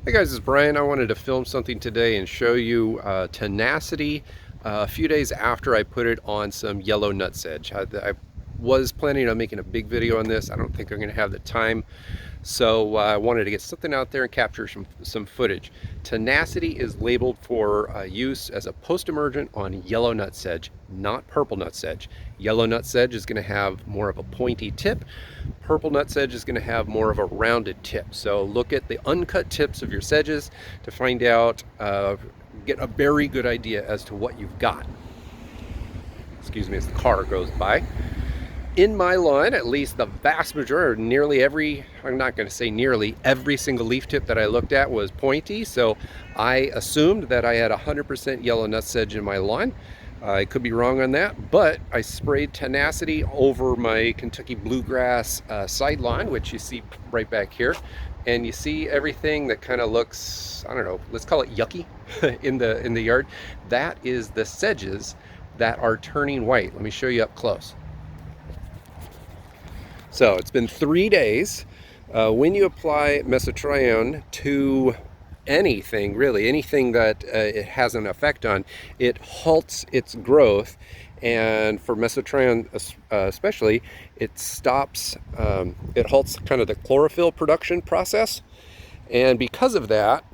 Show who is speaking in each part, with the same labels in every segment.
Speaker 1: Hey guys, it's Brian. I wanted to film something today and show you Tenacity a few days after I put it on some yellow nutsedge. I was planning on making a big video on this. I don't think I'm going to have the time, so I wanted to get something out there and capture some footage. Tenacity is labeled for use as a post-emergent on yellow nutsedge, not purple nutsedge. Yellow nutsedge is going to have more of a pointy tip. Purple nutsedge is going to have more of a rounded tip. So look at the uncut tips of your sedges to find out, get a very good idea as to what you've got. Excuse me as the car goes by. In my lawn, at least the vast majority, nearly every, I'm not going to say nearly, every single leaf tip that I looked at was pointy. So I assumed that I had 100% yellow nutsedge in my lawn. I could be wrong on that, but I sprayed Tenacity over my Kentucky bluegrass side lawn, which you see right back here. And you see everything that kind of looks, I don't know, let's call it yucky in the yard. That is the sedges that are turning white. Let me show you up close. So it's been 3 days. When you apply mesotrione to anything, really, anything that it has an effect on, it halts its growth. And for mesotrione especially, it stops, it halts kind of the chlorophyll production process. And because of that,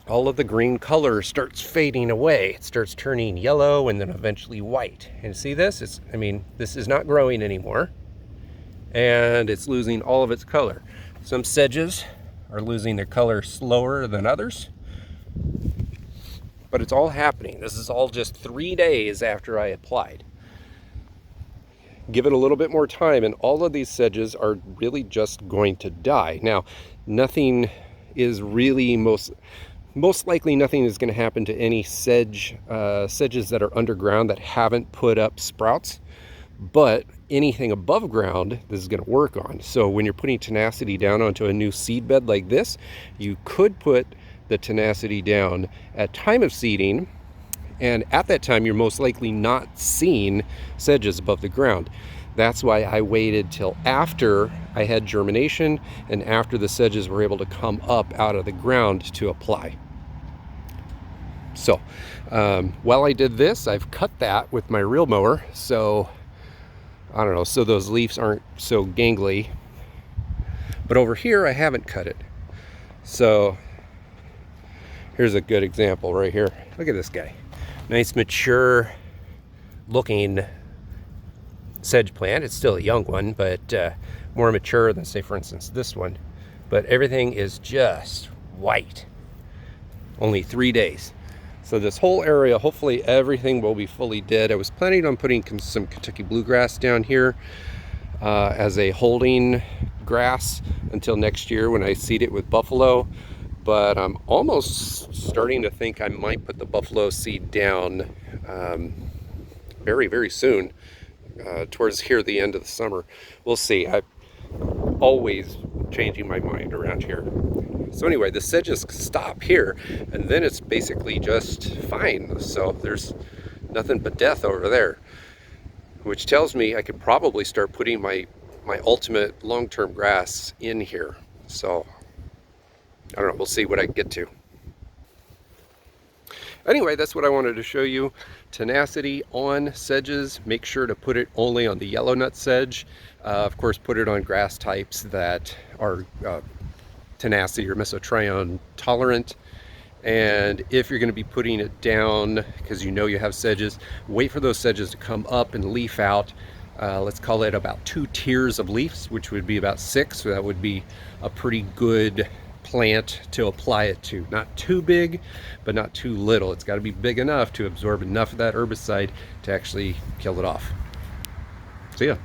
Speaker 1: all of the green color starts fading away. It starts turning yellow and then eventually white. And see this? I mean, this is not growing anymore. And it's losing all of its color. Some sedges are losing their color slower than others, but it's all happening. This is all just 3 days after I applied. Give it a little bit more time and all of these sedges are really just going to die. Now, nothing is really, most likely nothing is going to happen to any sedges that are underground that haven't put up sprouts. But anything above ground, this is going to work on. So when you're putting Tenacity down onto a new seed bed like this, you could put the Tenacity down at time of seeding, and at that time you're most likely not seeing sedges above the ground. That's why I waited till after I had germination and after the sedges were able to come up out of the ground to apply. So while I did this, I've cut that with my reel mower, so I don't know, so those leaves aren't so gangly. But over here, I haven't cut it. So here's a good example right here. Look at this guy. Nice, mature looking sedge plant. It's still a young one, but more mature than, say, for instance, this one. But everything is just white. Only 3 days. So this whole area, hopefully everything will be fully dead. I was planning on putting some Kentucky bluegrass down here as a holding grass until next year when I seed it with buffalo. But I'm almost starting to think I might put the buffalo seed down very, very soon, towards here the end of the summer. We'll see. I'm always changing my mind around here. So anyway, the sedges stop here, and then it's basically just fine. So there's nothing but death over there, which tells me I could probably start putting my ultimate long-term grass in here. So I don't know, we'll see what I can get to. Anyway, that's what I wanted to show you. Tenacity on sedges. Make sure to put it only on the yellow nutsedge. Of course, put it on grass types that are Tenacity or mesotrione tolerant. And if you're going to be putting it down because you know you have sedges, wait for those sedges to come up and leaf out. Let's call it about 2 tiers of leaves, which would be about 6. So that would be a pretty good plant to apply it to. Not too big, but not too little. It's got to be big enough to absorb enough of that herbicide to actually kill it off. See ya.